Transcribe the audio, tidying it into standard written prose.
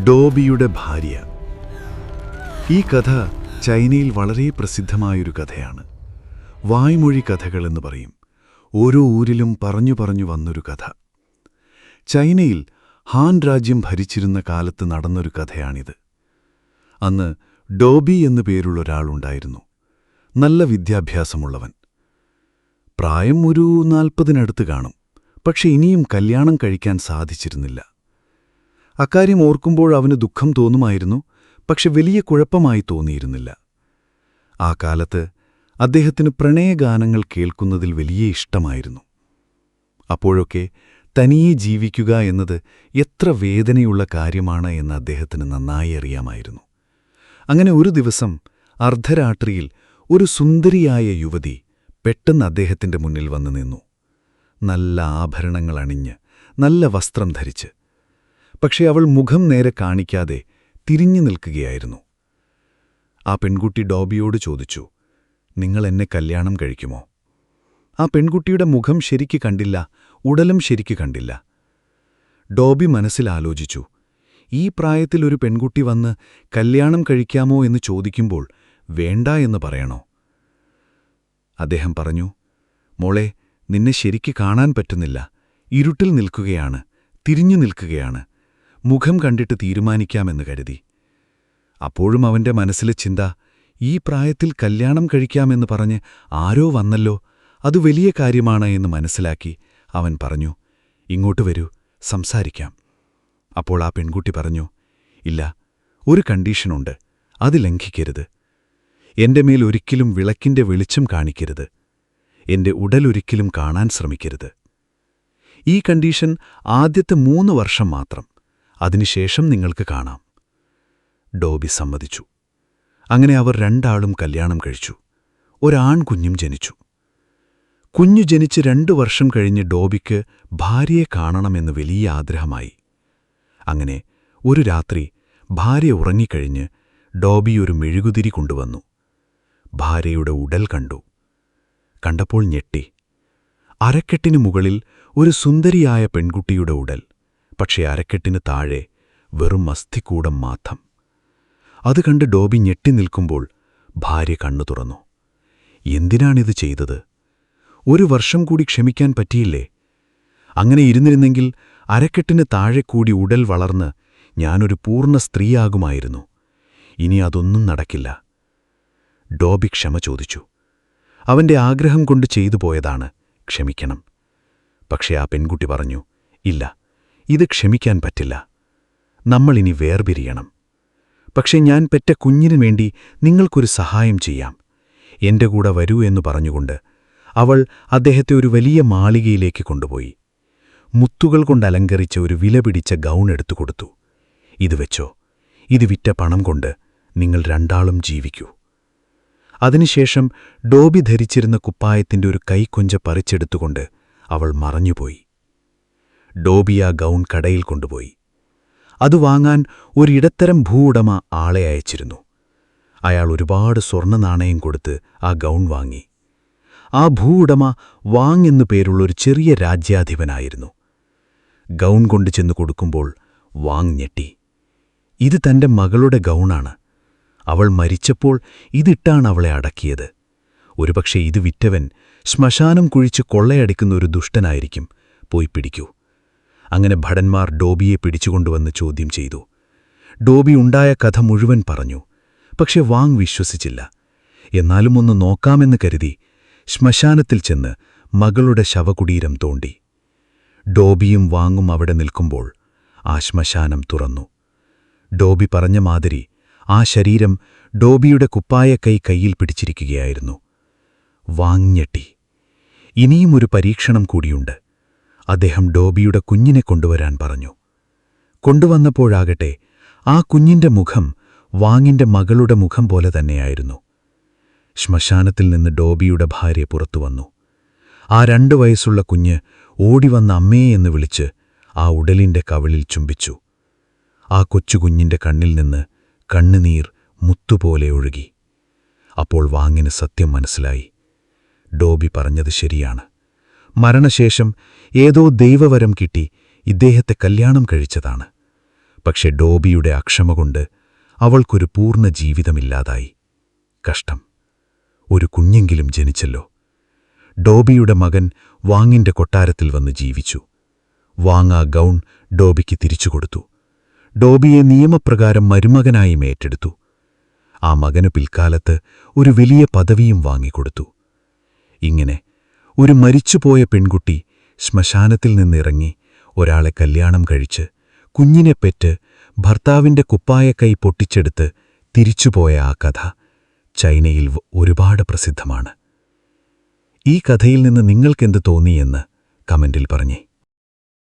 ഡോബിയുടെ ഭാര്യ. ഈ കഥ ചൈനയിൽ വളരെ പ്രസിദ്ധമായൊരു കഥയാണ്. വായ്മൊഴി കഥകൾ എന്ന് പറയും. ഓരോ ഊരിലും പറഞ്ഞു പറഞ്ഞു വന്നൊരു കഥ. ചൈനയിൽ ഹാൻ രാജ്യം ഭരിച്ചിരുന്ന കാലത്ത് നടന്നൊരു കഥയാണിത്. അന്ന് ഡോബി എന്നു പേരുള്ളൊരാളുണ്ടായിരുന്നു. നല്ല വിദ്യാഭ്യാസമുള്ളവൻ. പ്രായം ഒരു 40-നടുത്ത് കാണും. പക്ഷെ ഇനിയും കല്യാണം കഴിക്കാൻ സാധിച്ചിരുന്നില്ല. അക്കാര്യം ഓർക്കുമ്പോൾ അവന് ദുഃഖം തോന്നുമായിരുന്നു. പക്ഷെ വലിയ കുഴപ്പമായി തോന്നിയിരുന്നില്ല. ആ കാലത്ത് അദ്ദേഹത്തിന് പ്രണയഗാനങ്ങൾ കേൾക്കുന്നതിൽ വലിയ ഇഷ്ടമായിരുന്നു. അപ്പോഴൊക്കെ തനിയെ ജീവിക്കുക എന്നത് എത്ര വേദനയുള്ള കാര്യമാണ് എന്ന് അദ്ദേഹത്തിന് നന്നായി അറിയാമായിരുന്നു. അങ്ങനെ ഒരു ദിവസം അർദ്ധരാത്രിയിൽ ഒരു സുന്ദരിയായ യുവതി പെട്ടെന്ന് അദ്ദേഹത്തിന്റെ മുന്നിൽ വന്നു നിന്നു. നല്ല ആഭരണങ്ങൾ അണിഞ്ഞ്, നല്ല വസ്ത്രം ധരിച്ച്. പക്ഷെ അവൾ മുഖം നേരെ കാണിക്കാതെ തിരിഞ്ഞു നിൽക്കുകയായിരുന്നു. ആ പെൺകുട്ടി ഡോബിയോട് ചോദിച്ചു, "നിങ്ങൾ എന്നെ കല്യാണം കഴിക്കുമോ?" ആ പെൺകുട്ടിയുടെ മുഖം ശരിക്ക് കണ്ടില്ല, ഉടലും ശരിക്ക് കണ്ടില്ല. ഡോബി മനസ്സിലാലോചിച്ചു, ഈ പ്രായത്തിൽ ഒരു പെൺകുട്ടി വന്ന് കല്യാണം കഴിക്കാമോ എന്ന് ചോദിക്കുമ്പോൾ വേണ്ട എന്ന് പറയണോ? അദ്ദേഹം പറഞ്ഞു, "മോളെ, നിന്നെ ശരിക്ക് കാണാൻ പറ്റുന്നില്ല. ഇരുട്ടിൽ നിൽക്കുകയാണ്, തിരിഞ്ഞു നിൽക്കുകയാണ്. മുഖം കണ്ടിട്ട് തീരുമാനിക്കാമെന്ന് കരുതി." അപ്പോഴും അവന്റെ മനസ്സിലെ ചിന്ത, ഈ പ്രായത്തിൽ കല്യാണം കഴിക്കാമെന്ന് പറഞ്ഞ് ആരോ വന്നല്ലോ, അത് വലിയ കാര്യമാണ് എന്ന് മനസ്സിലാക്കി അവൻ പറഞ്ഞു, "ഇങ്ങോട്ട് വരൂ, സംസാരിക്കാം." അപ്പോൾ ആ പെൺകുട്ടി പറഞ്ഞു, "ഇല്ല, ഒരു കണ്ടീഷനുണ്ട്, അത് ലംഘിക്കരുത്. എന്റെ മേൽ ഒരിക്കലും വിളക്കിന്റെ വെളിച്ചം കാണിക്കരുത്. എന്റെ ഉടലൊരിക്കലും കാണാൻ ശ്രമിക്കരുത്. ഈ കണ്ടീഷൻ ആദ്യത്തെ 3 വർഷം മാത്രം. അതിനുശേഷം നിങ്ങൾക്ക് കാണാം." ഡോബി സമ്മതിച്ചു. അങ്ങനെ അവർ രണ്ടാളും കല്യാണം കഴിച്ചു. ഒരാൺകുഞ്ഞും ജനിച്ചു. കുഞ്ഞു ജനിച്ച് 2 വർഷം കഴിഞ്ഞ് ഡോബിക്ക് ഭാര്യയെ കാണണമെന്ന് വലിയ ആഗ്രഹമായി. അങ്ങനെ ഒരു രാത്രി ഭാര്യ ഉറങ്ങിക്കഴിഞ്ഞ് ഡോബി ഒരു മെഴുകുതിരി കൊണ്ടുവന്നു. ഭാര്യയുടെ ഉടൽ കണ്ടു. കണ്ടപ്പോൾ ഞെട്ടി. അരക്കെട്ടിന് മുകളിൽ ഒരു സുന്ദരിയായ പെൺകുട്ടിയുടെ ഉടൽ. പക്ഷേ അരക്കെട്ടിന് താഴെ വെറും അസ്ഥികൂടം മാത്രം. അത് കണ്ട് ഡോബി ഞെട്ടി നിൽക്കുമ്പോൾ ഭാര്യ കണ്ണു തുറന്നു. എന്തിനാണിത് ചെയ്തത്? 1 വർഷം കൂടി ക്ഷമിക്കാൻ പറ്റിയില്ലേ? അങ്ങനെ ഇരുന്നിരുന്നെങ്കിൽ അരക്കെട്ടിന് താഴെ കൂടി ഉടൽ വളർന്ന് ഞാനൊരു പൂർണ്ണ സ്ത്രീയാകുമായിരുന്നു. ഇനി അതൊന്നും നടക്കില്ല. ഡോബി ക്ഷമ ചോദിച്ചു. അവന്റെ ആഗ്രഹം കൊണ്ട് ചെയ്തു പോയതാണ്, ക്ഷമിക്കണം. പക്ഷേ ആ പെൺകുട്ടി പറഞ്ഞു, "ഇല്ല, ഇത് ക്ഷമിക്കാൻ പറ്റില്ല. നമ്മളിനി വേർപിരിയണം. പക്ഷേ ഞാൻ പെറ്റ കുഞ്ഞിനു വേണ്ടി നിങ്ങൾക്കൊരു സഹായം ചെയ്യാം. എന്റെ കൂടെ വരൂ" എന്ന് പറഞ്ഞുകൊണ്ട് അവൾ അദ്ദേഹത്തെ ഒരു വലിയ മാളികയിലേക്ക് കൊണ്ടുപോയി. മുത്തുകൾ കൊണ്ട് അലങ്കരിച്ച ഒരു വിലപിടിച്ച ഗൗൺ എടുത്തു കൊടുത്തു. "ഇത് വെച്ചോ. ഇത് വിറ്റ പണം കൊണ്ട് നിങ്ങൾ രണ്ടാളും ജീവിക്കൂ." അതിനുശേഷം ഡോബി ധരിച്ചിരുന്ന കുപ്പായത്തിന്റെ ഒരു കൈക്കൊഞ്ച പറിച്ചെടുത്തുകൊണ്ട് അവൾ മറഞ്ഞുപോയി. ഡോബി ആ ഗൗൺ കടയിൽ കൊണ്ടുപോയി. അത് വാങ്ങാൻ ഒരിടത്തരം ഭൂവുടമ ആളെ അയച്ചിരുന്നു. അയാൾ ഒരുപാട് സ്വർണ്ണനാണയം കൊടുത്ത് ആ ഗൗൺ വാങ്ങി. ആ ഭൂവുടമ വാങ് എന്നു പേരുള്ളൊരു ചെറിയ രാജ്യാധിപനായിരുന്നു. ഗൗൺ കൊണ്ടു ചെന്നു കൊടുക്കുമ്പോൾ വാങ് ഞെട്ടി. ഇത് തന്റെ മകളുടെ ഗൗണാണ്. അവൾ മരിച്ചപ്പോൾ ഇതിട്ടാണ് അവളെ അടക്കിയത്. ഒരുപക്ഷെ ഇത് വിറ്റവൻ ശ്മശാനം കുഴിച്ച് കൊള്ളയടിക്കുന്ന ഒരു ദുഷ്ടനായിരിക്കും. പോയി പിടിക്കൂ. അങ്ങനെ ഭടന്മാർ ഡോബിയെ പിടിച്ചുകൊണ്ടുവന്ന് ചോദ്യം ചെയ്തു. ഡോബി ഉണ്ടായ കഥ മുഴുവൻ പറഞ്ഞു. പക്ഷെ വാങ് വിശ്വസിച്ചില്ല. എന്നാലും ഒന്ന് നോക്കാമെന്ന് കരുതി ശ്മശാനത്തിൽ ചെന്ന് മകളുടെ ശവകുടീരം തോണ്ടി. ഡോബിയും വാങ്ങും അവിടെ നിൽക്കുമ്പോൾ ആ ശ്മശാനം തുറന്നു. ഡോബി പറഞ്ഞ മാതിരി ആ ശരീരം ഡോബിയുടെ കുപ്പായക്കൈ കയ്യിൽ പിടിച്ചിരിക്കുകയായിരുന്നു. വാങ് ഞെട്ടി. ഇനിയും ഒരു പരീക്ഷണം കൂടിയുണ്ട്. അദ്ദേഹം ഡോബിയുടെ കുഞ്ഞിനെ കൊണ്ടുവരാൻ പറഞ്ഞു. കൊണ്ടുവന്നപ്പോഴാകട്ടെ ആ കുഞ്ഞിന്റെ മുഖം വാങ്ങിന്റെ മകളുടെ മുഖം പോലെ തന്നെയായിരുന്നു. ശ്മശാനത്തിൽ നിന്ന് ഡോബിയുടെ ഭാര്യ പുറത്തുവന്നു. ആ 2 വയസ്സുള്ള കുഞ്ഞ് ഓടിവന്ന അമ്മേ എന്ന് വിളിച്ച് ആ ഉടലിന്റെ കവിളിൽ ചുംബിച്ചു. ആ കൊച്ചുകുഞ്ഞിന്റെ കണ്ണിൽ നിന്ന് കണ്ണുനീർ മുത്തുപോലെ ഒഴുകി. അപ്പോൾ വാങ്ങിന് സത്യം മനസ്സിലായി. ഡോബി പറഞ്ഞത് ശരിയാണ്. മരണശേഷം ഏതോ ദൈവവരം കിട്ടി ഇദ്ദേഹത്തെ കല്യാണം കഴിച്ചതാണ്. പക്ഷെ ഡോബിയുടെ അക്ഷമ കൊണ്ട് അവൾക്കൊരു പൂർണ്ണ ജീവിതമില്ലാതായി. കഷ്ടം, ഒരു കുഞ്ഞെങ്കിലും ജനിച്ചല്ലോ. ഡോബിയുടെ മകൻ വാങ്ങിന്റെ കൊട്ടാരത്തിൽ വന്ന് ജീവിച്ചു. വാങ് ആ ഗൗൺ ഡോബിക്ക് തിരിച്ചുകൊടുത്തു. ഡോബിയെ നിയമപ്രകാരം മരുമകനായി ഏറ്റെടുത്തു. ആ മകന് പിൽക്കാലത്ത് ഒരു വലിയ പദവിയും വാങ്ങിക്കൊടുത്തു. ഇങ്ങനെ ഒരു മരിച്ചുപോയ പെൺകുട്ടി ശ്മശാനത്തിൽ നിന്നിറങ്ങി ഒരാളെ കല്യാണം കഴിച്ച് കുഞ്ഞിനെ പെറ്റ് ഭർത്താവിന്റെ കുപ്പായക്കൈ പൊട്ടിച്ചെടുത്ത് തിരിച്ചുപോയ ആ കഥ ചൈനയിൽ ഒരുപാട് പ്രസിദ്ധമാണ്. ഈ കഥയിൽ നിന്ന് നിങ്ങൾക്കെന്ത് തോന്നിയെന്ന് കമന്റിൽ പറഞ്ഞേ.